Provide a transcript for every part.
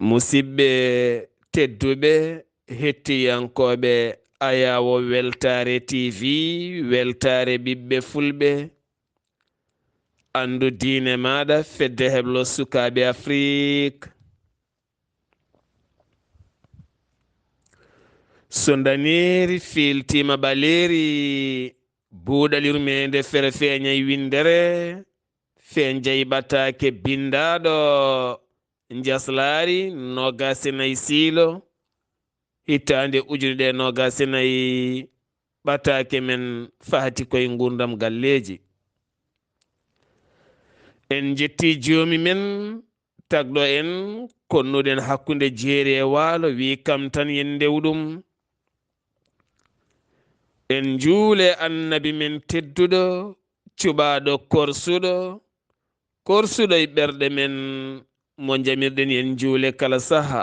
musidɓe tedduɓe hettiyankoɓe ayawo weltare tv weltare ɓiɓɓe fulɓe andu diine maɗa fedde heblo sukaɓe afrique so daniri filtima ɓaleri buuɗal yurmeende fere feeñay windere feñjay ɓataake bindaɗo njeskaare nogasinayi siilo hittande ujune ɗe nogasinayi ɓataake men faati koye gurdam galleji en jetti joomi men tagɗo en konnuɗen hakkunde jeeri e waalo wi kam tan yen ndewɗum en juule annabi men tedduɗo cuɓaɗo korsuɗo e ɓerɗe men mo jamirɗen yen juule kala saha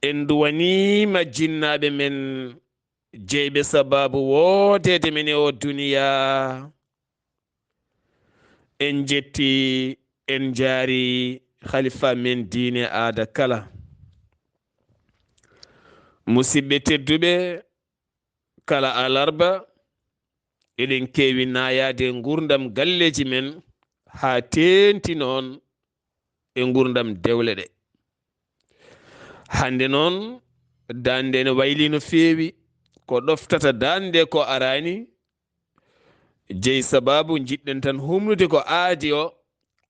en duwanima jinnaɓe men jeyɓe sababu woodede men e o duniya en jetti en jaari khalifa men diine aada kala musidɓe tedduɓe kala alarba eɗen kewi nayade gurdam galleji men ha tenti noon e gurdam dewle ɗe hande noon dande ne wayli no fewi ko ɗoftata dande ko arani jeyi sababu jiɗɗen tan humnude ko aadi o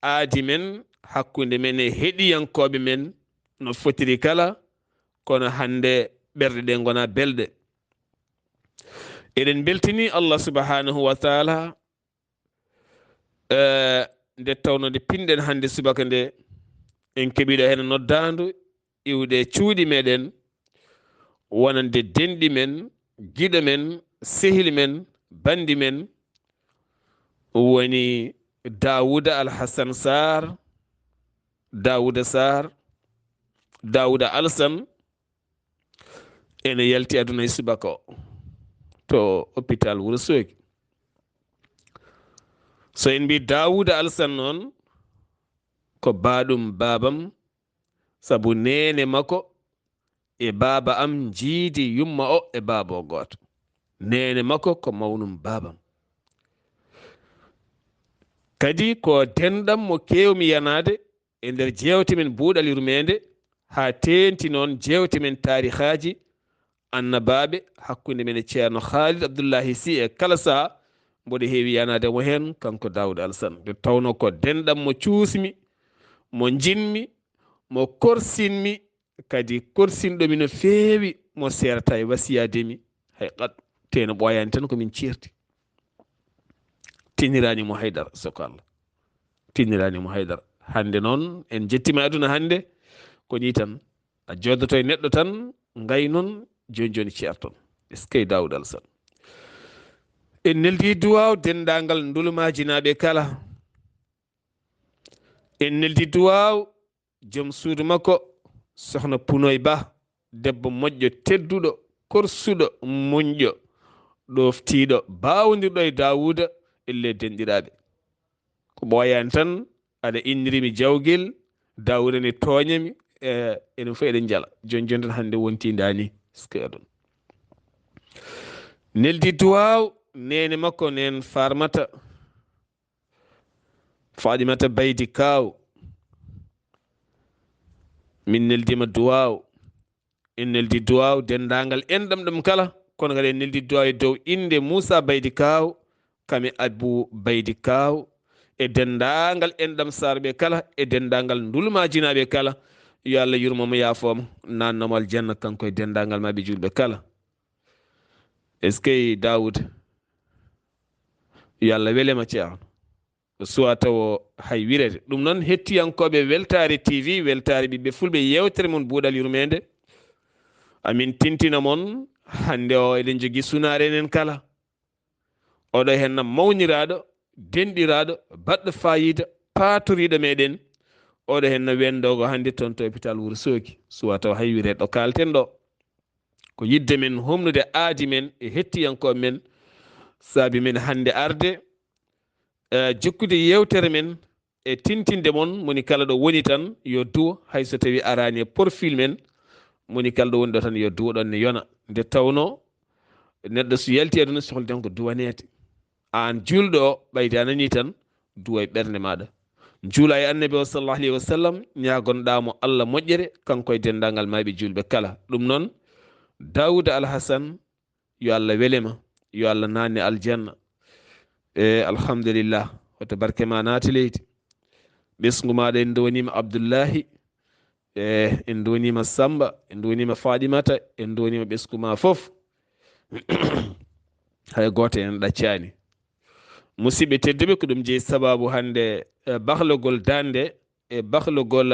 aadi men hakkunde men e heɗiyankoɓe men no fotiri kala kono hande ɓerɗe ɗe gona belɗe eɗen beltini Allah subhanahu wa taala nde tawno nde pinɗen hande subaka nde en keeɓiɗo hen noddandu iwde cuuɗi meɗen wonande denɗi men giɗo men sehili men bandi men woni Dawuda Alhassan Saar Dawuda Alsan ene yalti aduna e subaka o to hôpital Wourossogui so en mbi Dawuda Alsan noon ko baɗum babam sabu nene makko e baba am jiidi yumma o e baba o goto nene makko ko mawnum babam kadi ko denɗam mo kewmi yanade e nder jewte men buuɗal yurmede ha tenti noon jewte men tarihaji annabaɓe hakkunde men e ceerno Khalid Abdullahi Sy e kala saha mboɗo heewi yanade mo hen kanko Dawuda Alsan nde tawno ko denɗam mo cuusmi mo jinmi mo korsinmi kadi korsinɗomi no feewi mo serta e wasiyademi hay qat teno ɓoyani tan komin certi tinniranimo haydara soko Allah tinniranimo haydara hande noon en jettima aduna hande ko ni tan a joddoto e neɗɗo tan gay noon joni joni ceerton eskey Dawuda Alsan en neldi duwaw dendagal ndulmajinaɓe kala en neldi duwaw joom suudu makko sohna Punoy Ba debbo moƴƴo tedduɗo korsuɗo muñƴo ɗoftiɗo bawdirɗo e Dawuda elle denɗiraɓe ko ɓoyani tan aɗa innirimi jawguel Dawuda ne toñami enen fof eɗen jala joni joni tan hande wonti dani ske ɗon neldi duwaw nene makko nen Fadimata Baydi Kaw min neldima duwaw en neldi duwaw dendagal enɗam ɗum kala kono kadi en neldi duwaw e dow inde Moussa Baydi Kaw kame Abou Baydi Kaw e dendagal enɗam sarɓe kala e dendagal ndulmajinaɓe kala yo Allah yurmomo yaafoma nannomo aljanna kanko e dendagal maɓe julɓe kala eskey Dawuda yo Allah welema ceerno suwa taw hay wirete ɗum noon hettiyankoɓe weltare tv weltare ɓiɓɓe fulɓe yewtere mon buuɗal yurmede amin tintina mon hande o eɗen jogui sunare enen kala oɗo henna mawniraɗo denɗiraɗo baɗɗo fayida patoriɗo meɗen oɗo henna wendogo hande toon to hôpital Wourossogui suwa taw hay wirete ɗo kalten ɗo ko yidde men homnude aadi men e hettiyankoɓe men saabi men hande arde jokkude yewtere men e tintinde mon moni kala ɗo woni tan yo duwo hayso tawi arani e profil men moni kala ɗo woni ɗo tan yo duwo ɗon ne yona nde tawno neɗɗo so yalti aduna sohlden ko duwanede an julɗo o ɓayde a nani tan duwa e ɓernde maɗa juula e annabi o sallallahu alayhi wa sallam ñagonɗamo Allah moƴƴere kanko e dendagal maɓe julɓe kala ɗum noon Dawuda Alhasan yo Allah welema yo Allah nanne aljanna alhamdulillah hoto barke ma naati leydi ɓesgu maɗa en donima Abdullahi en donima Samba en donima Fadimata en donima ɓesgu ma foof hay goto en ɗaccani musidɓe tedduɓe ko ɗum jeeyi sababu hande bahlogol dande e bahlogol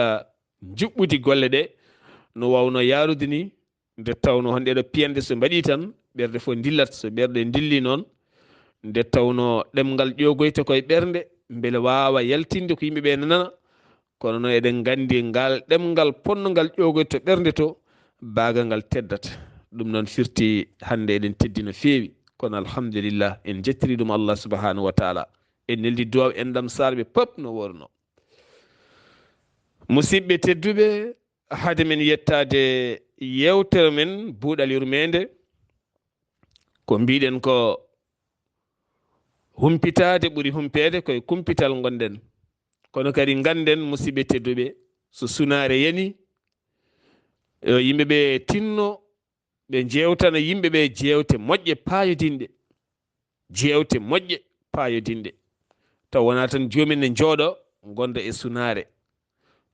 juɓɓudi golle ɗe no wawno yarude ni nde tawno hon ɗeɗo piyande so mbaɗi tan ɓerde fof dillat so ɓerɗe dilli noon nde tawno ɗemgal ƴogoyte koye ɓernde beele wawa yaltinde ko yimɓeɓe nana kono noon eɗen gandi ngal ɗemgal ponnogal ƴogoyte to ɓernde to bagal ngal teddata ɗum noon firti hande eɗen teddi no feewi kono alhamdulillah en jettiri ɗum Allah subhanahu wa taala en neldi duwaw endam sarɓe pop no worno musidɓe tedduɓe hade men yettade yewtere men buuɗal yurmede ko mbiɗen ko humpitade ɓuuri humpede koye kumpital gonɗen kono kadi ganden musidɓe tedduɓe so sunare yani yimɓeɓe tinno ɓe jewtana yimɓeɓe jewte moƴƴe payodinɗe taw wona tan jomin ne jooɗo gonda e sunare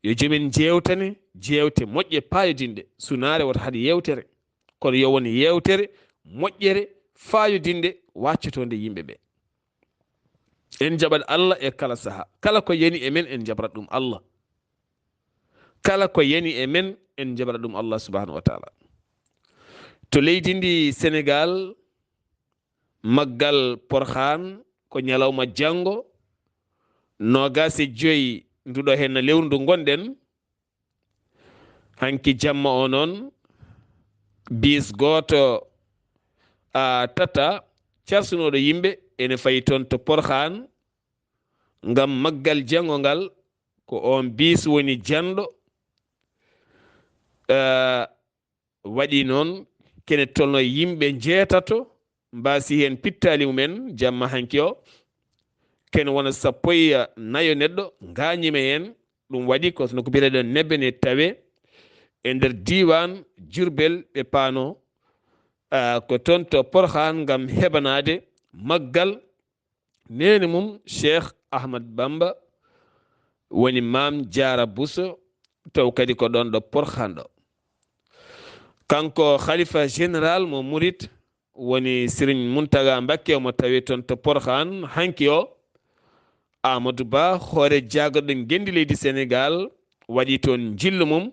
yo jomin jewtane jewte moƴƴe payodinɗe sunare wata haade yewtere kono yo won yewtere moƴƴere fayodinde waccotonde yimɓeɓe en jaɓat Allah e kala saaha kala ko yani e men en jaɓrat ɗum Allah kala ko yani e men en jaɓrat ɗum Allah subhanahu wa taala to leydi ndi Sénégal maggal Porhan ko ñalawma janngo 25 nduɗo hen lewru ndu gonɗen hanki jamma o noon bis goto tata carsunoɗo yimɓe ene fayi toon to Porhan ngam maggal janngo ngal ko on bis woni janɗo waɗi noon kene tolno yimɓe jeetato mbasi hen pittali mumen jamma hanki o kene wona 14 neɗɗo gañima hen ɗum waɗi kono ko biyeteɗo nebbe ne tawe e nder diwan Diourbel ɓe paano ko toon to Porhan ngam heɓanade maggal nene mum Cheikh Ahmad Bamba woni Mam Diara Bousso taw kadi ko ɗon ɗo Porhan ɗo kanko khalifa général mo Mouride woni Serigne Mountaga Mbacké mo tawi toon to Porhan hanki o Amadou Ba hoore jagaɗo gendi leydi Sénégal waɗi toon jillu mum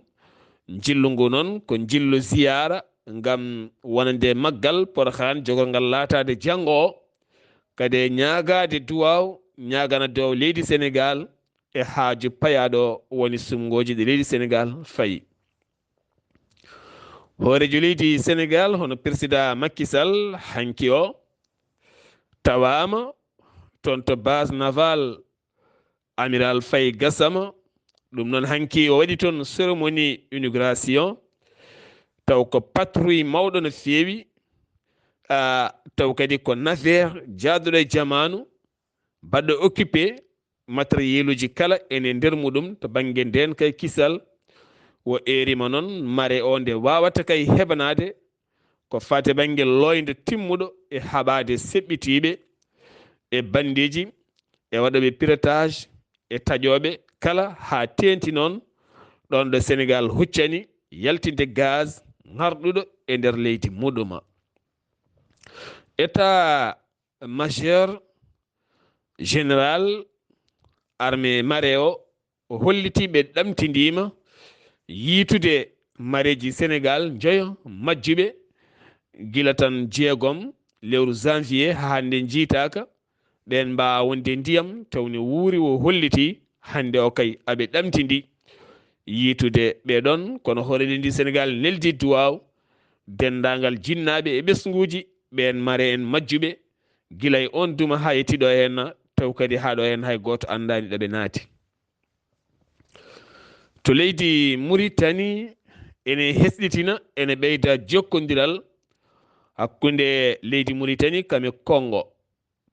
jillu ngu noon ko jillu ziyara ngam wonande maggal Porhan jogorgal latade janggo o kadi ñagade duwaw ñagana duwaw leydi Sénégal e haaju payaɗo woni sumgoji ɗi leydi Sénégal fayi hoorejo leydi Sénégal hono président Macky Sall hanki o tawama toon to base naval amiral Faye Gassama ɗum noon hanki o waɗi toon cérémonie inauguration taw ko patrouille mawɗo no feewi taw kadi ko navire jaaduɗo e jamanu baɗɗo occupé matériel uji kala ene nder muɗum to banggue nden kay kisal o erima noon mare o nde wawata kay heɓanade ko fate banggue loyde timmuɗo e haɓade seɓɓitiɓe e bandiji e waɗoɓe piratage e taƴoɓe kala ha tenti noon ɗon ɗo Sénégal huccani yaltinde gaz harɗuɗo e nder leydi muɗuma état majeur général armée mare o holliti ɓe ɗamtidima yiitude mareji Sénégal joyo majjuɓe gila tan 6 lewru janvier ha hande jiitaka ɓen mbawa wonde ndiyam tawni wuuri o holliti hande o kay aɓe ɗamtidi yiitude ɓeɗon kono hoorede ndi Sénégal neldi duwaw dendagal jinnaɓe e ɓesguji ɓen mare en majjuɓe gila e on duma ha yettiɗo henna taw kadi haɗo hen hay goto andani ɗoɓe naati to leydi Mauritanie ene hesɗitina ene ɓeyda jokkodiral hakkunde leydi Mauritanie kame Congo.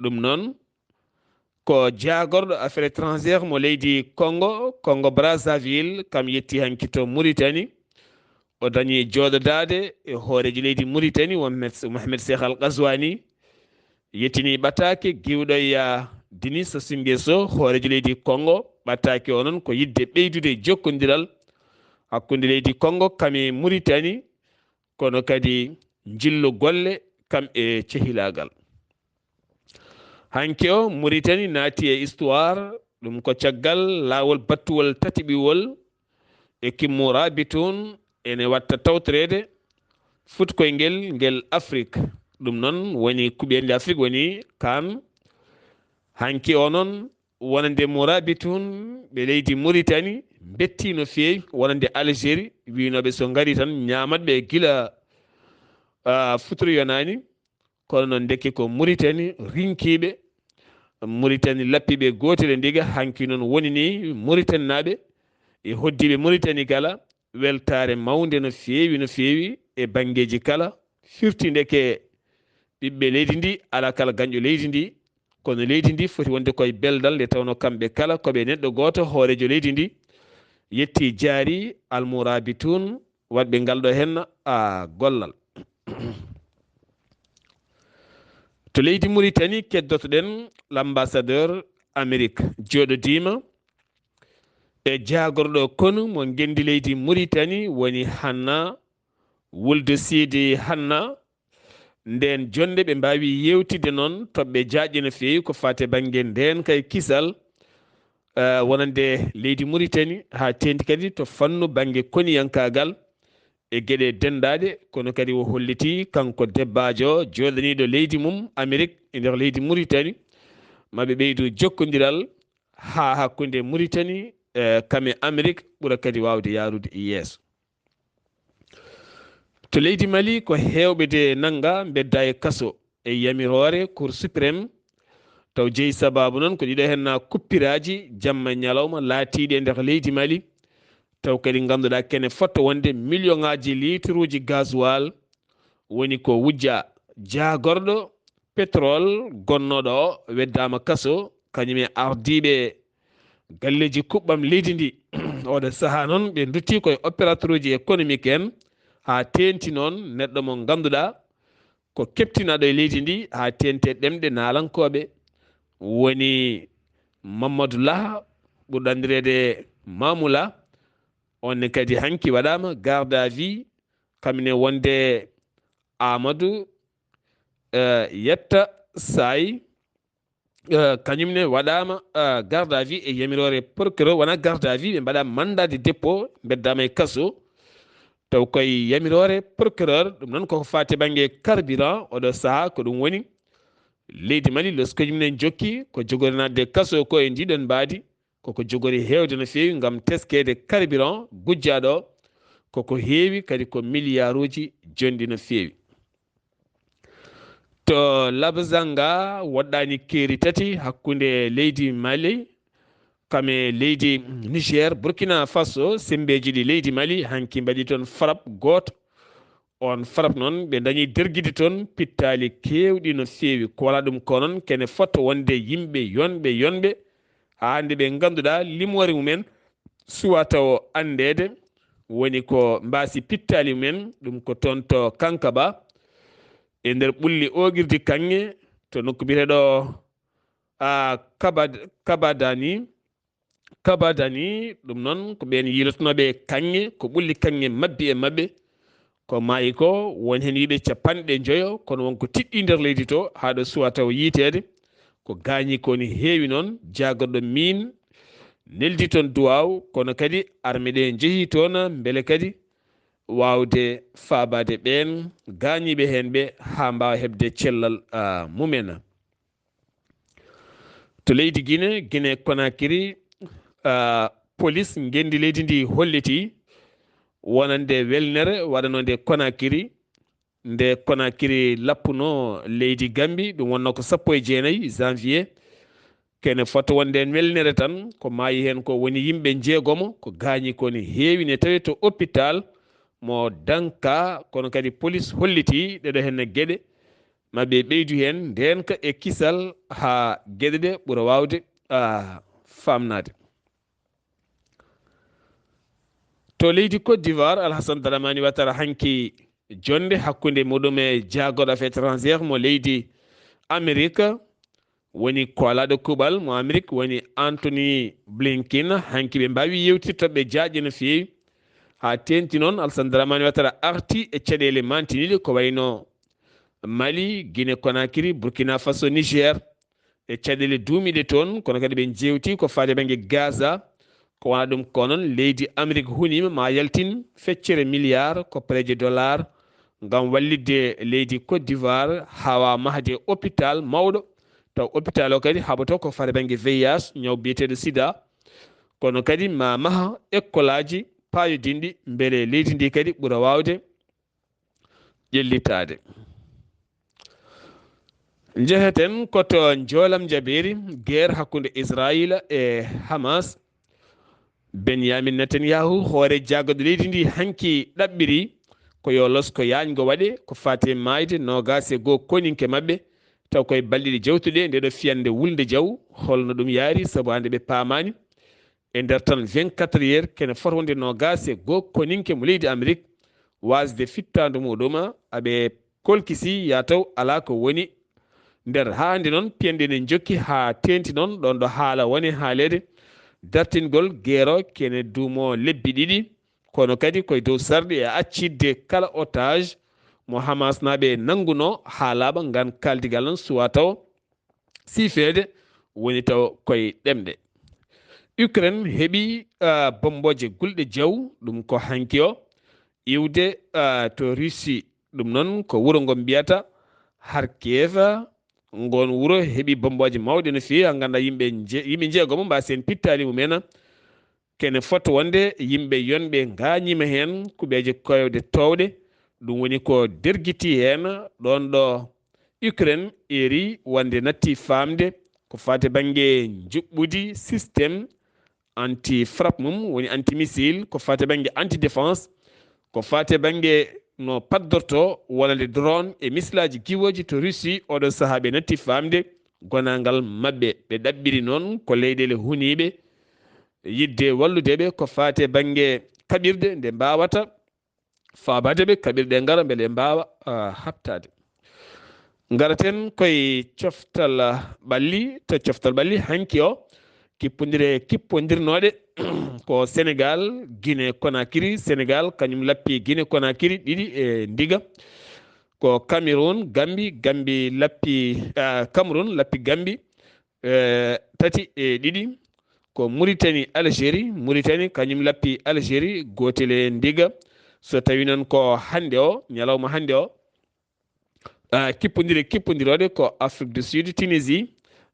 ɗum noon ko jagorɗo affaire étrangére mo leydi Congo Brazzaville kam yetti hanki to Mauritanie o dañi jooɗodade e hooreji leydi Mauritanie won Mohamed Cheikh Al Ghazouani yettini ɓataake giwɗoya Denis Sassou Nguesso hooreji leydi Congo. ɓataake o noon ko yidde ɓeydude jokkodiral hakkunde leydi Congo kame Mauritanie kono kadi jillu golle kam e cehilagal. hanke o Mauritanie naati e histoire ɗum ko caggal laawol battuwol tatiɓiwol e kimmora bitun ene watta tawtorede futkoyngel ngel Afrique. ɗum noon woni kuɓeende Afrique woni kan hanki o noon wonande morabitun ɓe leydi Mauritanie betti no feewi wonande Algérie winoɓe so ngari tan ñamatɓe gila futuro yonani kono noon dekki ko Mauritanie rinkiɓe Mauritanie lappiɓe gotel e ndiga hanki noon woni ni Mauritanie naɓe e hoddiɓe Mauritanie kala weltare mawde no feewi e banggueji kala firtinde ke ɓiɓɓe leydi ndi ala kala gañƴo leydi ndi kono leydi ndi foti wonde koye beldal nde tawno kamɓe kala koɓe neɗɗo goto hoorejo leydi ndi yetti jaari almorabitun waɗɓe ngal ɗo henna gollal. to leydi Mauritanie keddotoɗen l'ambassadeur Amérique joɗodima e jagorɗo konu mo gendi leydi Mauritanie woni Hanna Wulde Sidi Hanna. nden jonde ɓe mbawi yewtide noon toɓɓe jaaƴe no feewi ko fate banggue nden kay kisal wonande leydi Mauritanie ha tendi kadi to fannu banggue koniyankagal e gueɗe dendaɗe kono kadi o holliti kanko debbajo joɗaniɗo leydi mum Amérique e nder leydi Mauritanie maɓe ɓeydu jokkodiral ha hakkude Mauritanie kame Amérique ɓuura kadi wawde yarude yeeso. to leydi Mali ko hewɓe de nanga bedda e kaso e yamirore Cour suprême taw jeeyi sababu noon ko ɗiɗo henna kuppiraji jamma e ñalawma laatiɗi e nder leydi Mali taw kadi ganduɗa kene fotta wonde million ngaji litre uji gasoil woni ko wujja jagorɗo pétrole gonnoɗo o weddama kaso kañum e ardiɓe galleji kuɓɓam leydi ndi oɗo saaha noon ɓe dutti koye opérateur uji économique en ha tenti noon neɗɗo mo ganduɗa ko keptinaɗo e leydi ndi ha tente ɗemɗe naalankoɓe woni Mamadou Lah ɓurɗo andirede Mamoula onne kadi hanki waɗama garde à vue kamine wonde Amadou Yetta Say kañumne waɗama garde à vue e yamirore procureur wona garde à vue ɓe mbaɗa mandat de dépôt beddama e kaso taw koye yamirore procureur ɗum noon koko fati banggue carburant oɗo saaha ko ɗum woni leydi Mali losko jumnen jokki ko jogori nadde kaso ko e ndiɗon mbaadi koko jogori hewde no feewi gam teskede carburant gujjaɗo koko heewi kadi ko milliard uji jondi no feewi. to Labzanga woɗɗani keeri tati hakkude leydi Mali kame leydi Niger Burkina Faso sembeji ɗi leydi Mali hanki mbaɗi toon frappe goto on frappe noon ɓe dañi derguide toon pittali kewɗi no feewi ko wala ɗum ko noon kene fotta wonde yimɓe yonɓe hande ɓe ganduɗa limore mumen suwa taw andede woni ko mbasi pittali mumen ɗum ko toon to Kankaba e nder ɓulli oguirdi kanŋe to nokku biteɗo kabadani ɗum noon ko ɓen yilotonoɓe kanŋe ko ɓulli kanŋe mabbi e mabɓe ko maayi ko woni hen wiiɓe 50 kono wonko tiɗɗi nder leydi to haɗo suwa taw yiitede ko gaañi koni heewi noon jagorɗo min neldi toon duwaw kono kadi armée ɗe jeehi toon beele kadi wawde faabade ɓen gaañiɓe hen ɓe ha mbawa hebde cellal mumen. to leydi Guinée Conakry police gendi leydi ndi holliti wonande welnere waɗanode Conakry nde Conakry lappuno leydi Gambie ɗum wonno ko 19 janvier kene foto wonde en welnere tan ko maayi hen ko woni yimɓe jeegomo ko gaañi ko ne heewi ne tawi to hôpital mo danka kono kadi police holliti ɗeɗo henne gueɗe maɓe ɓeydu hen ndenka e kisal ha gueɗe ɗe ɓuura wawde famnade. to leydi Côte d'Ivoire Alassane Dramane Ouattara hanki jonde hakkude muɗum e jaagoɗo affaire étrangère mo leydi Amérique woni koalaɗo kuuɓal mo Amérique woni Anthony Blinken hanki ɓe mbawi yewtirtoɓe jaaƴe no feewi ha tenti noon Alassane Dramane Ouattara arti e caɗele mantiniɗe ko wayno Mali, Guinée Conakry, Burkina Faso, Niger e caɗele duumiɗe toon kono kadi ɓe jewti ko faade banggue Gaza ko wona ɗum ko noon leydi Amérique hunima ma yaltin feccere milliard koppareje dollar ngam wallidde leydi Côte d'Ivoire hawa mahde hôpital mawɗo taw hôpital o kadi haɓato ko faade banggue VIH ñaw biyeteɗo sida kono kadi ma maha école aji payodinɗi beele leydi ndi kadi ɓuura wawde ƴellitade. Jeheten koto joolam jaɓeri guerre hakkude Israël e Hamas. Benyamin Netanyahu hoore jaggoɗo leydi ndi hanki ɗaɓɓiri ko yo losko yañgo waɗe ko fate mayde nogas e goo koninke mabɓe taw koye balɗiɗe jawtuɗe ndeɗo fiyande wulde jaw holno ɗum yaari saabu hande ɓe paamani e nder tan 24 heures kene fota wonde nogas e goo koninke mo leydi Amérique wasde fittandu muɗum aɓe kolkisi ya taw ala ko woni nder hande noon piyande ne jokki ha tenti noon ɗon ɗo haala woni haalede dartingol guerre kene duumo lebbi ɗiɗi kono kadi koye dow sarɗi e accidde kala otage mo Hamas naɓe nanguno ha laaɓa ngan kaldigal noon suwa taw sifede woni taw koye ɗemɗe. Ukraine heeɓi bomboje gulɗe jaw ɗum ko hanki o iwde to Russie ɗum noon ko wuuro ngo mbiyata Kharkiv ngon wuuro heeɓi bomboje mawɗe no fewi ha ganduɗa yimɓe jeegomo mbasen pittali mumen kene foto wonde yimɓe yonɓe gañima hen kuɓeje koyde towɗe ɗum woni ko derguiti hen ɗon ɗo Ukraine eri wonde natti famde ko fate banggue juɓɓudi systéme anti frappe mum woni anti missile ko fate banggue anti défense ko fate banggue no paddorto wonande drone e missilaji giwoji to Russie oɗo saaha ɓe natti famde gonangal mabɓe ɓe ɗaɓɓiri noon ko leyɗele huniɓe yidde walludeɓe ko fate banggue kaɓirɗe nde mbawata fabadeɓe kaɓirɗe ngara beele mbawa habtade. Garaten koye coftal ɓalli hanki o kippodirnoɗe ko Sénégal Guinée Conakry Sénégal kañum lappi Guinée Conakry ɗiɗi e ndiga ko Cameroun Gambie lappi Cameroun lappi Gambie tati e ɗiɗi ko Mauritanie Mauritanie kañum lappi Algérie gotel e ndiga so tawi noon ko hande o ñalawma hande o kippodiroɗe ko Afrique du Sud Tunisie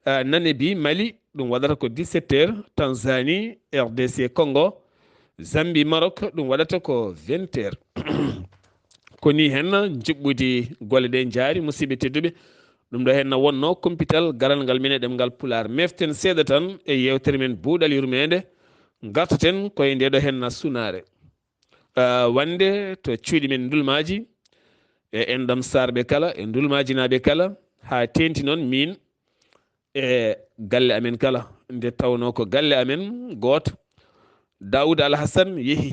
Namibie Mali ɗum waɗata ko 17 heures Tanzanie RDC Congo Zambie Maroc ɗum waɗata ko 20 heures koni hen juɓɓudi golle ɗe jaari musidɓe tedduɓe ɗum ɗo henna wonno kumpital garal ngal mine ɗemgal Pulaar meften seeɗa tan e yewtere men buuɗal yurmede gartaten koye ndeɗo henna sunare wande to cuuɗi men ndulmaji e enɗam sarɓe kala e ndulmaji naɓe kala ha tenti noon min e galle amen kala nde tawno ko galle amen goto Daouda Alhassane yeehi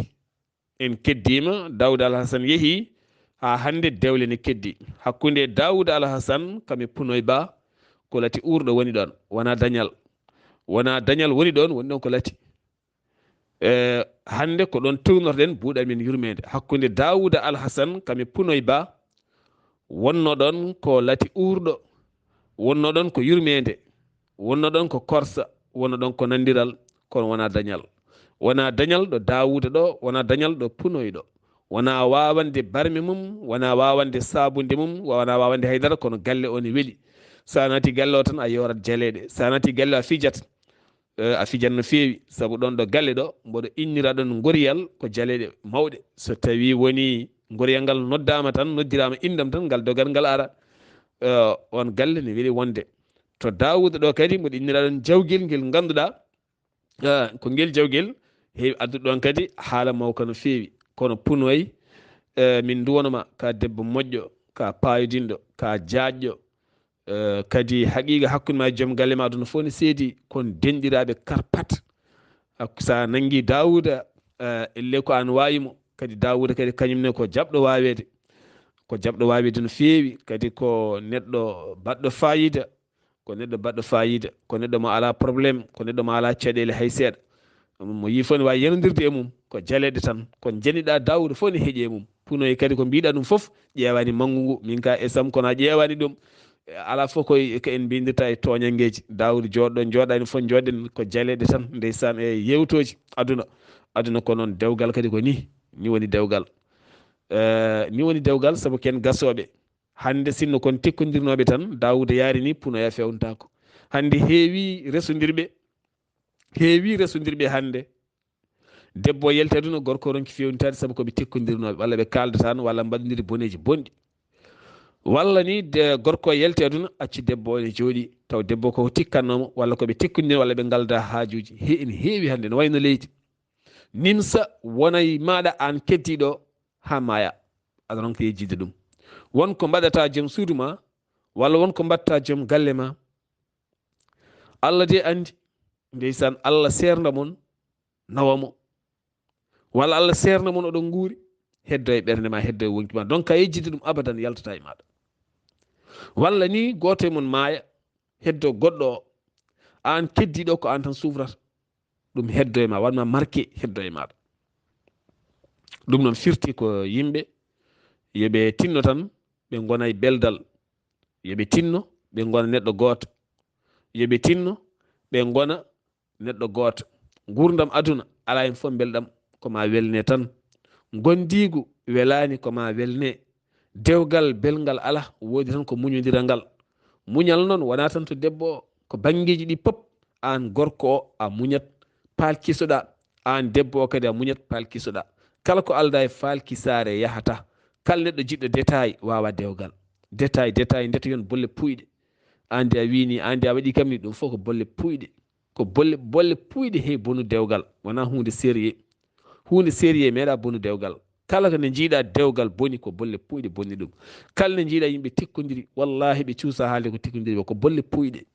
en keddima Daouda Alhassane yeehi ha hande dewle ne keddi hakkude Daouda Alhassane kame Punoy Ba ko lati urɗo woni ɗon wona dañal woni ɗon woni ɗon ko lati hande ko ɗon townorɗen buuɗal men yurmede hakkude Daouda Alhassane kame Punoy Ba wonno ɗon ko lati urɗo wonno ɗon ko yurmede wonno ɗon ko korsa wonno ɗon ko nandiral kono wona dañal ɗo Daouda ɗo wona dañal ɗo Punoy ɗo wona wawande barme mum wona wawande sabunde mum wona wawande haydara kono galle o ne weeli sa nati galle o tan a yorat jaleɗe sa nati galle a fijat no fewi saabu ɗon ɗo galle ɗo mboɗo innira ɗon goriyal ko jaleɗe mawɗe so tawi woni goriyal ngal noddama tan noddirama indam tan ngal dogat ngal ara on galle ne weeli wonde to Dawuda ɗo kadi mboɗo innira ɗon jawguel ngel ngannduɗaa ko ngel jawguel heewi addude ɗon kadi haala mawka no feewi kono punoy min duwonoma ka debbo moƴƴo ka payodinɗo ka jaajƴo kadi haqiqa hakkude ma joom galle ma aduna fof ne seedi kon denɗiraɓe karpat sa nangi Dawuda elle ko an wawimo kadi Dawuda kadi kañumne ko jaɓɗo wawede no feewi kadi ko neɗɗo baɗɗo fayida ko neɗɗo mo ala probléme ko neɗɗo mo ala caɗele hay seeɗa mo yi fof ne wawi yanodirde e mum ko jaleɗe tan ko janiɗa Dawuda fof ne heeƴi e mum punoy kadi ko mbiɗa ɗum fof ƴewani manggu ngu min ka e sam kono a ƴewani ɗum ala fof ko en mbindirta e toñangueji Dawuda joɗɗo joɗani fof joɗɗen ko jaleɗe tan ndeysan e yewtoji aduna ko noon dewgal kadi ko ni woni dewgal ni woni dewgal saabu ken gasoɓe hande sinno kon tekkodirnoɓe tan Dawuda yaari ni punoya fewnitako hande heewi resodirɓe hande debbo yalti aduna gorko ronki fewnitade saabu koɓe tekkodirnoɓe walla ɓe kaldatan walla mbaɗodiri boneji bonɗi walla ni gorko yalti aduna acci debbo ne jooɗi taw debbo koko tikkannomo walla koɓe tekkodirno walla ɓe galda haajuji ene heewi hande no wayno leydi nimsa wonay maɗa an keddiɗo ha maya aɗa ronko yejjide ɗum wonko mbaɗata joom suudu ma walla wonko mbatta joom galle ma Allah de andi ndeysan Allah serda mon nawamo walla Allah serna mon oɗon guuri heddo e ɓernde ma heddo e wonki ma donc a yejjide ɗum abadan yaltata e maɗa walla ni goto e mon maaya heddo goɗɗo o an keddiɗo ko an tan sufrata ɗum heddo e ma wanma marqué heddo e maɗa ɗum noon firti ko yimɓe yoɓe tinno tan ɓe gona e beldal yoɓe tinno ɓe gona neɗɗo goto yoɓe tinno ɓe gona neɗɗo goto gurdam aduna ala hen fof belɗam koma welne tan gondigu welani koma welne dewgal belgal ala woodi tan ko muñodiral ngal muñal noon wona tan to debbo ko banggueji ɗi pop an gorko o a muñat paal kisoɗa an debbo o kadi a muñat paal kisoɗa kala ko alda e faal kisare yahata kala neɗɗo jiɗɗo détail wawa dewgal détail ndeta yon bolle puyɗe ande a wini ande a waɗi kam ni ɗum fof ko bolle puyɗe ko bolle puyɗe heewi bonu dewgal wona hunde sérieux meeɗa bonu dewgal kala ko ne jiiɗa dewgal boni ko bolle puyɗe bonni ɗum kala ne jiiɗa yimɓe tikkodiri wallahi ɓe cuusa haalde ko tikkodiri ko bolle puyɗe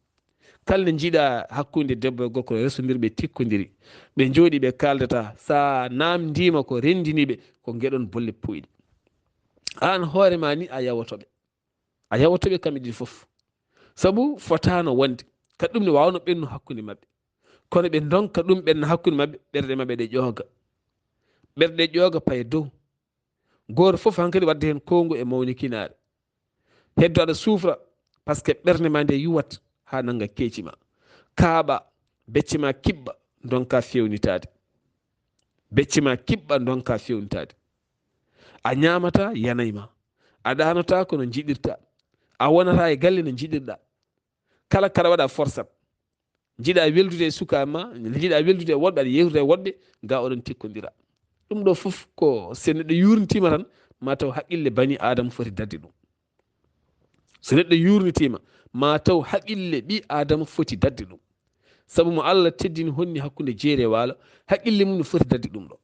kala ne jiiɗa hakkude debbo e gorko resodiri ɓe tikkodiri ɓe jooɗi ɓe kaldata sa namdima ko rendiniɓe ko gueɗon bolle puyɗe an hoorema ni a yawotoɓe kamɓe ɗiɗi foof saabu fotano wonde kadi ɗum ne wawno ɓennu hakkude mabɓe kono ɓe donka ɗum ɓenna hakkude mabɓe ɓerɗe mabɓe ɗe ƴooga paye dow goto foof hankkadi wadde hen kongu e mawnikinare heddo aɗa sufra par ce que ɓerde ma nde yuwat ha nanga keecima kaaɓa becce ma kiɓɓa donka fewnitade a ñamata yanayma a ɗanata kono jiɗirta a wonata e galle no jiɗirɗa kala kaɗa waɗa forsat jiiɗa weldude e sukaɓe ma jiiɗa weldude e woɗɓe aɗa yewtude e woɗɓe ga oɗon tikkodira ɗum ɗo fof ko so neɗɗo yurnitima tan mataw haqqille bani adama foti dadde ɗum so neɗɗo yurnitima mataw haqqille ɓi adama foti dadde ɗum saabu mo Allah teddini honni hakkude jeeri e waalo haqqille mum ne foti dadde ɗum ɗo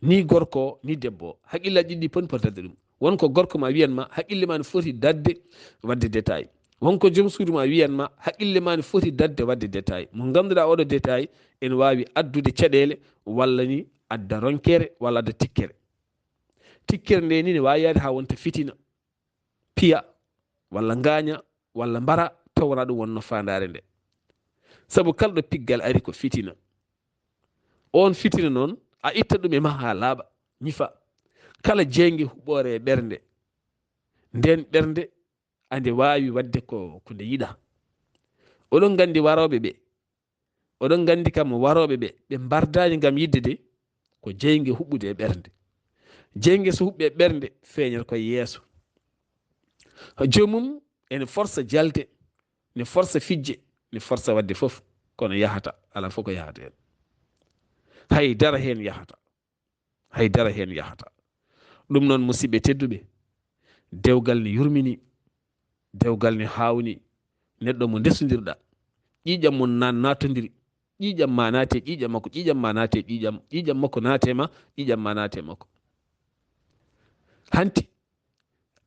ni gorko ni debbo o haqqillaji ɗiɗɗi pon poti dadde ɗum wonko gorko ma wiyanma haqqille ma ne foti dadde wadde détail wonko joom suudu ma wiyanma haqqille ma ne foti dadde wadde détail mo ganduɗa oɗo détail ene wawi addude caɗele walla ni adda ronkere walla adda tikkere nde ni ne wawi yaade ha wonta fitina piya walla gaña walla mbara taw wona ɗum wonno fandare nde saabu kala ɗo piggal ari ko fitina on fitina noon a itta ɗum e ma ha laaɓa ñifa kala jeygue huɓɓore e ɓernde nden ɓernde ande wawi wadde ko nde yiɗa oɗon gandi waroɓe ɓe oɗon gandi kam waroɓe ɓe mbardani gam yidde de ko jeygue huɓɓude e ɓernde jeygue so huɓɓe e ɓernde feeñata koye yeeso jomum ene force jalde ne force fijje ne force wadde foof kono yahata ala fof ko yahata hen haydara hen yahata ɗum noon musidɓe tedduɓe dewgal ne yurmini dewgal ne hawni neɗɗo mo ndesodirɗa ƴiƴam mon natodiri ƴiƴam ma naate ƴiƴam makko ƴiƴam ma naate ƴiƴam makko naate ma ƴiƴam ma naate makko hanti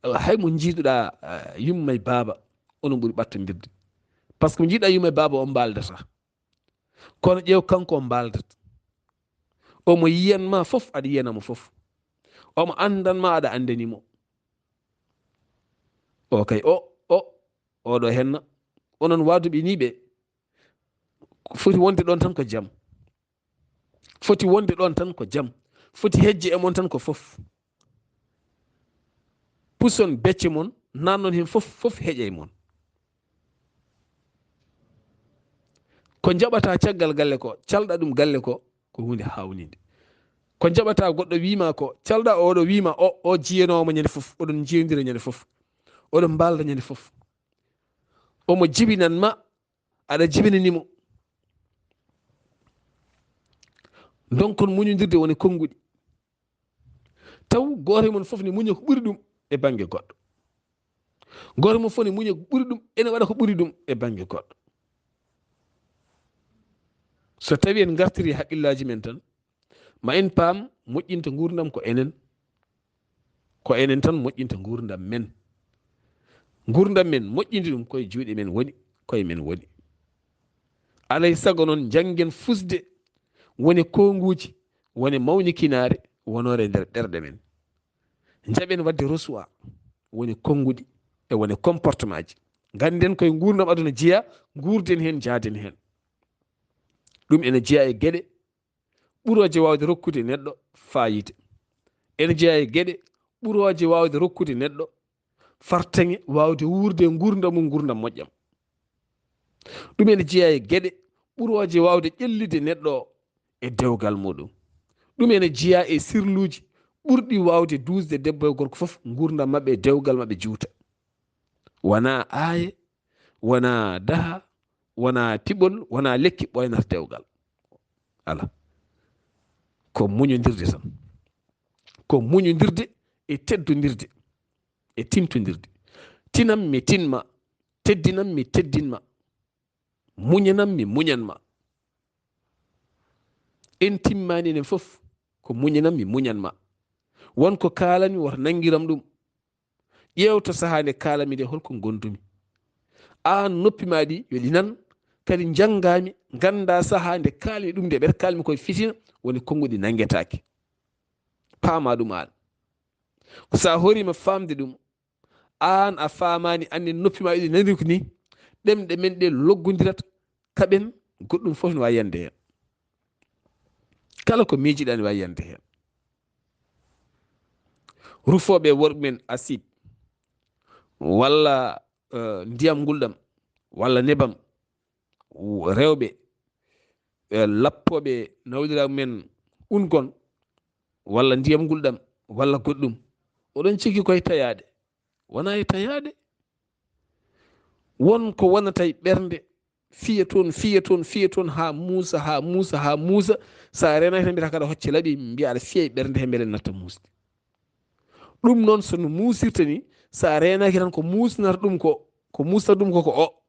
hay mo jiiduɗa yumma e baaba onon ɓuuri ɓattodirde par ce que mo jiiɗa yumma e baaba o mbaldata kono ƴeew kanko o mbaldata omo yiyanma fof aɗa yiyanamo fof omo andanma aɗa andanimo o kay oɗo henna onon waduɓe ni ɓe foti wonde ɗon tan ko jaam foti wonde ɗon tan ko jaam foti hejje e mon tan ko fof puson becce mon nannon hen fof heeƴa e mon ko jaɓata caggal galle ko calɗa ɗum galle ko ko hunde hawnide ko jaɓata goɗɗo wima ko calɗa oɗo wima o jiyanomo ñande fof oɗon jiyodira ñande fof oɗon mbalda ñande fof omo jibinanma aɗa jibinanimo donc muñodirde woni konguɗi taw goto mon fof ne muña ko ɓuuri ɗum e banggue goɗɗo goto mon fof ne muña ko ɓuuri ɗum ene waɗa ko ɓuuri ɗum e banggue goɗɗo so tawi en gartiri haqqillaji men tan ma en paam moƴƴinta gurdam ko enen tan moƴƴinta gurdam men gurdam men moƴƴinde ɗum koye juuɗe men woni koye men woni alay saago noon janggen fusde woni konguji woni mawnikinare wonore nder ɗerɗe men jaɓen wadde reçoit woni konguɗi e woni comportement ji ganden koye gurdam aduna jeeya gurden hen jaaden hen ɗum ene jeeya e gueɗe ɓuuroje wawde rokkude neɗɗo fayida ene jeeya e gueɗe ɓuuroje wawde rokkude neɗɗo fartaŋe wawde wurde gurdam mum gurdam moƴƴam ɗum ene jeeya e gueɗe ɓuuroje wawde ƴellide neɗɗo e dewgal muɗum ɗum ene jeeya e sirluji ɓurɗi wawde dusde debbo e gorko foof gurdam mabɓe e dewgal mabɓe juuta wona aaye wona daha wona tiɓol wona lekki ɓoynata dewgal ala ko muñodirde tan ko muñodirde e teddodirde e timtodirde tinam mi tinma teddinam mi teddinma muñanam mi muñanma en timmani enen fof ko muñanam mi muñanma wonko kalami woto nanguiram ɗum ƴewta saaha nde kalami nde holko gondumi an noppi maɗi yoɗi nan kadi janggami ganda saaha nde kalmi ɗum nde ɓeɗa kalmi koye fitina woni konguɗi nanguetake paama ɗum an ko sa horima famde ɗum an a famani anne noppi ma ɗi nani ko ni ɗemɗe men ɗe loggodirata kaɓen goɗɗum foof ne wawi yande hen kala ko miijiɗa ne wawi yande hen rufoɓe worɓe men acide walla ndiyam gulɗam walla nebam rewɓe lappoɓe nawdiraɓe men ungon walla ndiyam gulɗam walla goɗɗum oɗon ciki koye tayade wona e tayade won ko wonata e ɓernde fiya toon ha muusa sa renaki tan mbiyata kaɗa hocce laaɓi mbiya aɗa fiya e ɓernde he beele natta musde ɗum noon sono musirta ni sa renaki tan ko musnata ɗum ko musata ɗum ko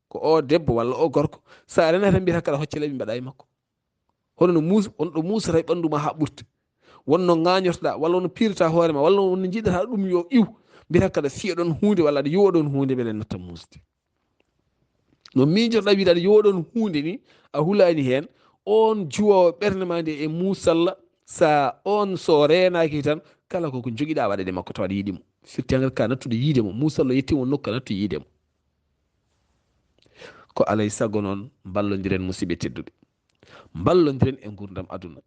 o debbo walla o gorko sa renaki tan mbiyata kaɗa hocce laaɓi mbaɗa e makko hono no onɗo musata e ɓandu ma ha ɓurta wonno gañortoɗa walla no pirata hoorema walla no jiɗata ɗum yo iw mbiyata kaɗa fiya ɗon hunde walla aɗa yuwa ɗon hunde beele natta musde no mijotoɗa wiide aɗa yuwa ɗon hunde ni a hulani hen on juwowo ɓernde ma nde e musalla sa on so renaki tan kala koko joguiɗa waɗede makko taw aɗa yiiɗimo firti hankkadi ka nattude yiidemo musallo yettimo nokku ka nattu yiidemo ko alay saago noon ballodiren musidɓe tedduɓe ballodiren e gurdam aduna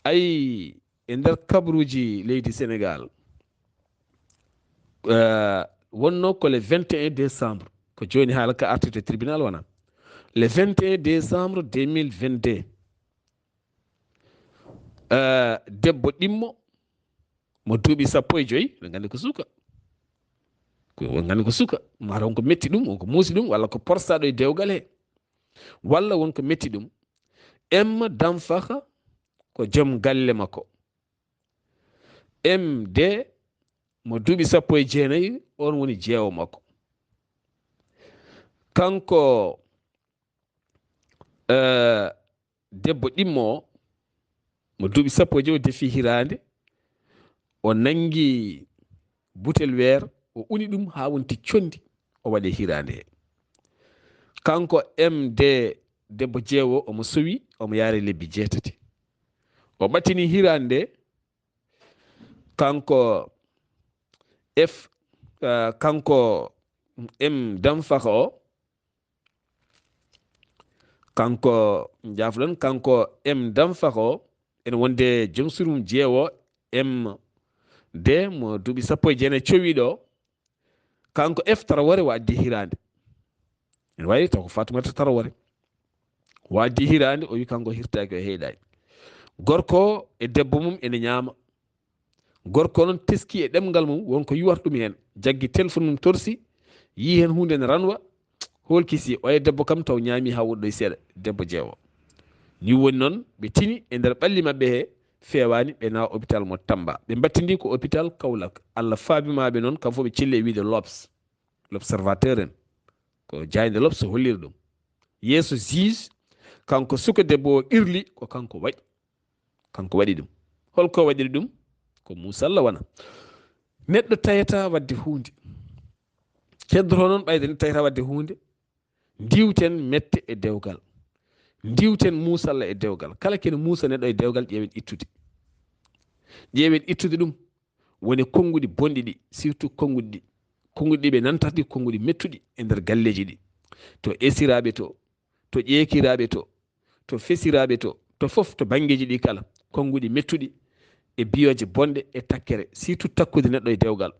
ayi e nder kabruji leydi Sénégal wonno ko le 21 décembre ko joni haala ka artirte tribunal wona le 21 décembre 2022 debbo ɗimmo mo duuɓi 15 ɓe gandi ko suka gandi ko suka mata wonko metti ɗum wonko muusi ɗum walla ko porsaɗo e dewgal he walla wonko metti ɗum emma damfaka ko joom galle makko md mo duuɓi 19 on woni jeewo makko kanko debbo ɗimmo mo duuɓi sappo e joyi o defi hirande o nangi butel weer o uni ɗum ha wonti condi o waɗe hirande he. Kanko md debbo jeewo omo sowi omo yaari lebbi 6 o ɓattini hirande kanko kanko m damfaka o kanko jafuɗon kanko m damfaka o ene wonde jomsurum jeewo md mo duuɓi 19 cowiɗo kanko tarawore o addi hirande ene wawi taw ko fatumata tarawore o addi hirande o wi kanko hirtaki o heeɗaki gorko e debbo mum ene ñaama gorko noon teski e ɗemgal mum wonko yiwata ɗum hen jaggi téléphone mum torsi yi hen hunde ne ranwa holkisi o e debbo kam taw ñaami ha woɗɗoy seeɗa debbo jeewo ni woni noon ɓe tini e nder ɓalli mabɓe he fewani ɓe nawa hôpital mo Tamba ɓe battindi ko hôpital Kaolack Allah faabimaɓe noon kam fo ɓe cilli e wiide l'observateur en ko jayde l'Obs holliri ɗum yeeso juge kanko suka debbo o irli ko kanko waɗi ɗum holko waɗiri ɗum ko musalla wona neɗɗo tayata wadde hunde keddoro noon ɓayde neɗɗo tayata wadde hunde diwten mette e dewgal diwten musalla e dewgal kala kene muusa neɗɗo e dewgal ƴeewen ittude ɗum woni konnguɗi bonɗi ɗi surtout konnguɗi ɗi ɓe nantata ɗi konnguɗi mettuɗi e nder galleji ɗi to esiraɓe to ƴeekiraɓe to fesiraɓe to fof to banggueji ɗi kala konnguɗi mettuɗi e biyoje bonɗe e takkere surtout takkude neɗɗo e dewgal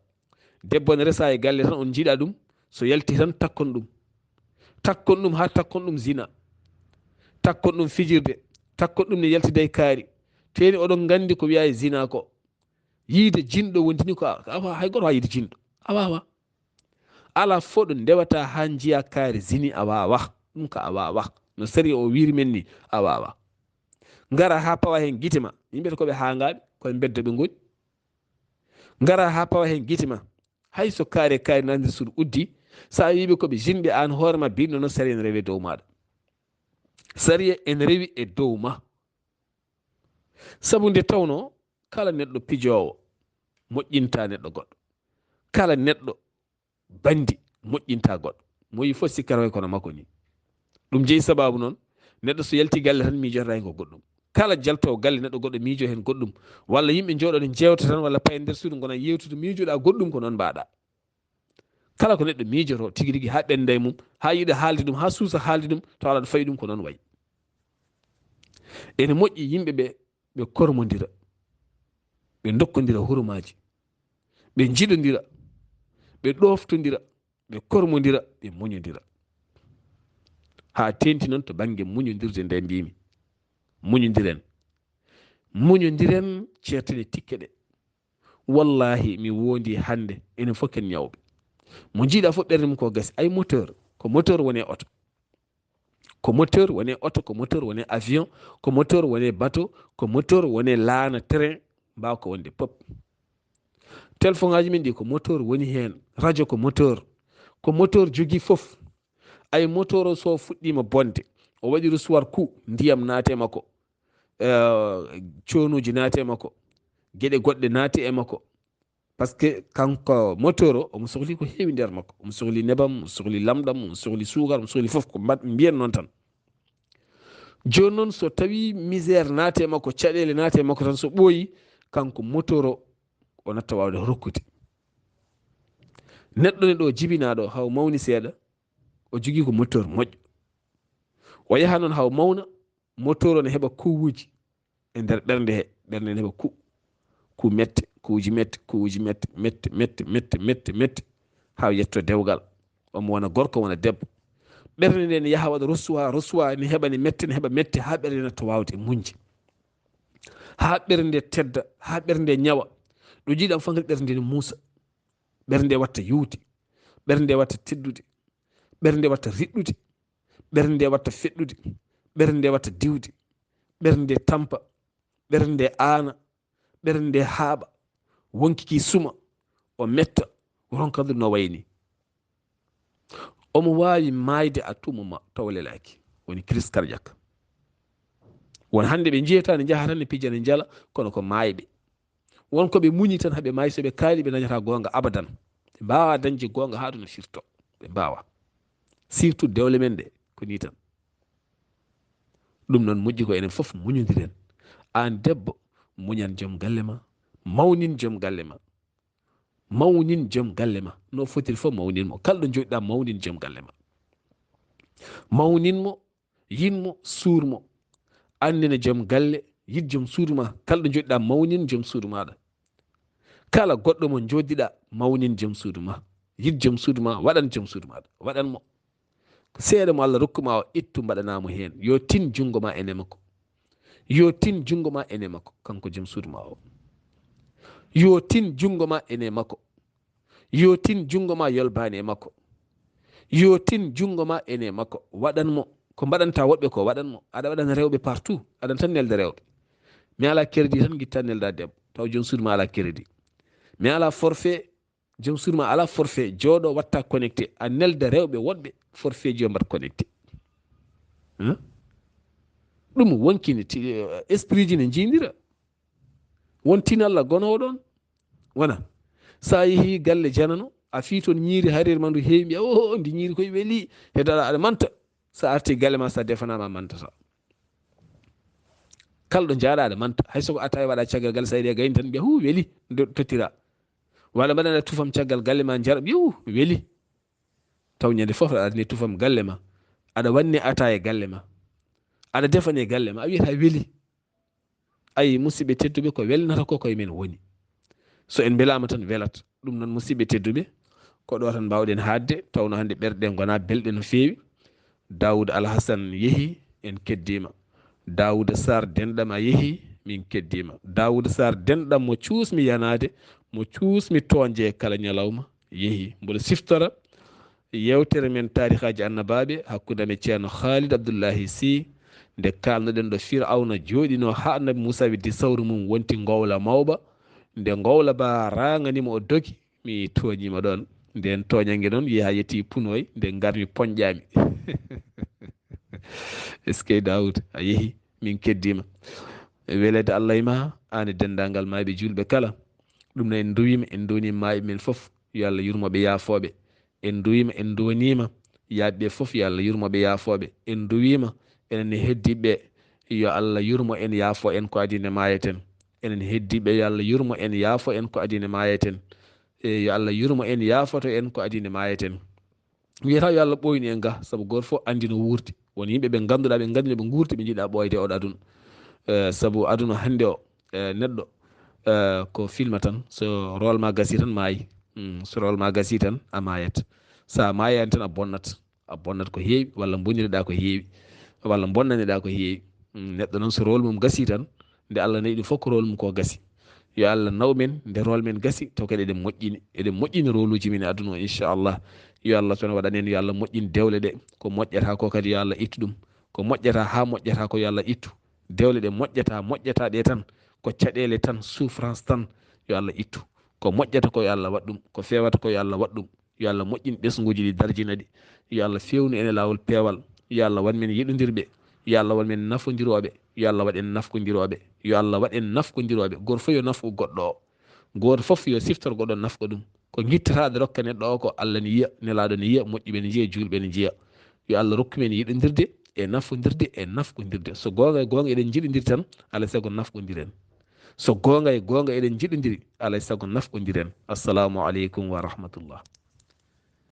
debbo ne resa e galle tan on jiiɗa ɗum so yalti tan takkon ɗum ha takkon ɗum zina takkon ɗum fijirde takkon ɗum ne yaltida e kaari teni oɗon gandi ko wiya e zina ko yiide jinɗo wondini ko awa hay goto ha yiide jinɗo a wawa ala fo ɗo ndewata ha jiiya kaari zini a wawa ɗum ka a wawa no sari o wiri men ni a wawa ngara ha pawa hen guite ma yimɓe koɓe hangaɓe koye beddo ɓe goni ngara ha pawa hen guite ma hayso kaari nandir suudu uddi sa wiɓe koɓe jinɓe an hoorema binɗo noon sari ene rewi e dow maɗa sariya ene rewi e dow ma sabu nde tawno kala neɗɗo pijowo moƴƴinta neɗɗo goɗɗo kala neɗɗo bandi moƴƴinta goɗɗo mo yi fof sikkata kono makko ni ɗum jeeyi sababu noon neɗɗo so yalti galle tan miijotata hen ko goɗɗum kala jaltowo galle neɗɗo goɗɗo miijo hen goɗɗum walla yimɓe jooɗo ne jewta tan walla paye nder suudu gona yewtude miijoɗa goɗɗum ko noon mbaɗa kala ko neɗɗo miijoto tigui rigui ha ɓenda e mum ha yiiɗa haalde ɗum ha suusa haalde ɗum taw aɗa fayi ɗum ko noon wayi ene moƴƴi yimɓeɓe ɓe kormodira ɓe dokkodira hurumaji ɓe jiɗodira ɓe ɗoftodira ɓe kormodira ɓe muñodira ha tenti noon to banggue muñodirde nde mbimi muñodiren ceertene tikke ɗe wallahi mi wondi hande enen fof ken ñawɓe mo jiiɗa fof ɓerde mum ko gasi ay moteur ko moteur wone oto ko moteur wone oto ko moteur wone avion ko moteur wone bateau ko moteur wone laana train mbaw ko wonde pop téléphone ngaji men ɗi ko moteur woni hen radio ko moteur jogui fof ay moteur o so fuɗɗima bonde o waɗi recevoir coup ndiyam naate makko conuji naate makko gueɗe goɗɗe naate e makko par ce que kanko moteur o omo sohli ko heewi nder makko omo sohli nebam omo sohli lamɗam omo sohli suukar omo sohli foof ko mbiyen noon tan joni noon so tawi misére naate makko caɗele naate makko tan so ɓooyi kanko moteur o natta wawde rokkude neɗɗo ne ɗo jibinaɗo haw mawni seeɗa o jogui ko moteur moƴƴo o yaha noon haw mawna moteur o ne heeɓa kuuji e nder ɓernde he ɓernde ne heeɓa ku mette kuuji mette ha yetto dewgal omo wona gorko wona debbo ɓernde nde ne yaaha waɗa rasuwa ne heeɓa ne heeɓa mette ha ɓernde natto wawde muñde ha ɓernde nde tedda ha ɓernde nde ñawa ɗo jiiɗam fankadi ɓernde nde ne muusa ɓernde nde watta yuwde ɓernde nde watta teddude ɓernde nde watta riɗɗude ɓernde nde watta feɗɗude ɓernde nde watta diwde ɓernde nde tampa ɓernde nde aana ɓernde nde haaɓa wonkiki suma o metta ronkadude no wayni omo wawi mayde a tumuma taw lelaki woni crise cardiaque won hande ɓe jiyata ne jaha tan ne pija ne jala kono ko mayɓe wonko ɓe muñi tan haɓe mayi so ɓe kaali ɓe dañata gonga abadan ɓe mbawa dañde gonga haɗu no firto ɓe mbawa surtout dewle men ɗe ko ni tan ɗum noon moƴƴi ko enen foof muñodiren an debbo muñan joom galle ma mawnin joom galle ma mawnin joom galle ma no fotiri fof mawninmo kalɗo joɗiɗa mawnin joom galle ma mawninmo yinmo suurmo annene joom galle yid joom suudu ma kalɗo joɗiɗa mawnin joom suudu maɗa kala goɗɗo mo joddiɗa mawnin joom suudu ma yid joom suudu ma waɗan joom suudu maɗa waɗanmo seeɗa mo Allah rokkuma o ittu mbaɗanamo hen yo tin jungo ma ene makko yo tin jungo ma ene makko kanko joom suudu ma o yo tin jungo ma ene makko yo tin jungo ma yolbani e makko yo tin jungo ma ene makko waɗanmo ko mbaɗanta woɓɓe ko waɗanmo aɗa waɗana rewɓe partout aɗan tan nelde rewɓe mi ala crédit tan guitta nelda debbo taw joom suudu ma ala crédit mi ala forfait joom suudu ma ala forfait jooɗo watta connecté a nelda rewɓe woɗɓe forfait ji yo mbat connecté ɗum wonkini esprit ji ne jindira won tinallah gonowo ɗon wona sa yeehi galle janano a fi toon ñiiri harir ma ndu heewi mbiya o ndi ñiiri koye weeli hedaɗa aɗa manta sa arti galle ma sa defanama mantata kalɗo jaaɗa aɗa manta hay soko atta e waɗa caggal galle sa yiɗi gayni tan mbiya hu weeli tottira walla mbaɗana tufam caggal galle ma jara mbiya hu weeli taw ñande foof aɗa arni tufam galle ma aɗa wanni ata e galle ma aɗa defane galle ma a wiyata weeli ayi musidɓe tedduɓe ko welnata ko koye men woni so en belama tan welat ɗum noon musidɓe tedduɓe ko ɗo tan mbawɗen haadde tawno hande ɓerɗe gona belɗe no fewi Dawouda Alhassane yeehi en keddima Dawouda Saar denɗam a yeehi min keddima Dawouda Saar denɗam mo cuusmi yanade mo cuusmi toonje kala ñalawma yeehi mboɗo siftora yewtere men tarihaji annabaɓe hakkude ame ceerno Khalid Abdullahi Sy nde kalnoɗen ɗo Firawna jooɗino ha annabi Moussa widdi sawru mum wonti ngowla mawba nde ngowla ba raganimo o dogi mi toñima ɗon nden toñangue noon wiiya yetti punoy nde garmi poñƴami est ce que Daoud a yeehi min keddima welede Allah e ma an e dendagal maɓe julɓe kala ɗum no en duwima en donima maɓe men foof yo Allah yurmoɓe yaafoɓe en duwima en donima yaaɓeɓe foof yo Allah yurmoɓe yaafoɓe en duwima enen heddiɓe yo Allah yurmo en yaafo en ko adine mayeten enen heddiɓe yo Allah yurmo en yaafo en ko adine mayeten yo Allah yurmo en yaafoto en ko adine mayeten wiyata yo Allah ɓoyni en ga saabu goto fof andi no wurdi won yimɓe ɓe ganduɗa ɓe gandi ɓe gurti ɓe jiiɗa ɓoyde oɗo aduna saabu aduna hande o neɗɗo ko filma tan so rôle ma gasi tan maayi so rôle ma gasi tan a mayat sa mayani tan a bonnat ko heewi walla bonnireɗa ko heewi walla bonnaniɗa ko heewi neɗɗo noon so rôle mum gasi tan nde Allah nayi ɗum fof ko rôle mum ko gasi yo Allah naw men nde rôle men gasi taw kadi eɗen moƴƴini rôle uji min e aduna o inchallah yo Allah toon waɗan en yo Allah moƴƴin dewle ɗe ko moƴƴata ko kadi yo Allah ittu ɗum ko moƴƴata ha moƴƴata ko yo Allah ittu dewle ɗe moƴƴata ɗe tan ko caɗele tan souffrance tan yo Allah ittu ko moƴƴata ko yo Allah waɗ ɗum ko fewata ko yo Allah waɗ ɗum yo Allah moƴƴin ɓesguji ɗi darjina ɗi yo Allah fewnu ene lawol peewal yo Allah wan men yiɗodirɓe yo Allah wan men nafodiroɓe yo Allah waɗ en nafkodiroɓe yo Allah waɗ en nafkodiroɓe goto fof yo nafku goɗɗo o goto fof yo siftor goɗɗo nafka ɗum ko guittataɗe rokka neɗɗo o ko Allah ne yiiya nelaɗo ne yiiya moƴƴuɓe ne jiiya julɓe ne jiiya yo Allah rokkumen yiɗodirde e nafkodirde so gonga e gonga eɗen jiɗodiri tan alay saago nafkodiren so gonga e gonga eɗen jiɗodiri alay saago nafkodiren assalamu aleykum wa rahmatullah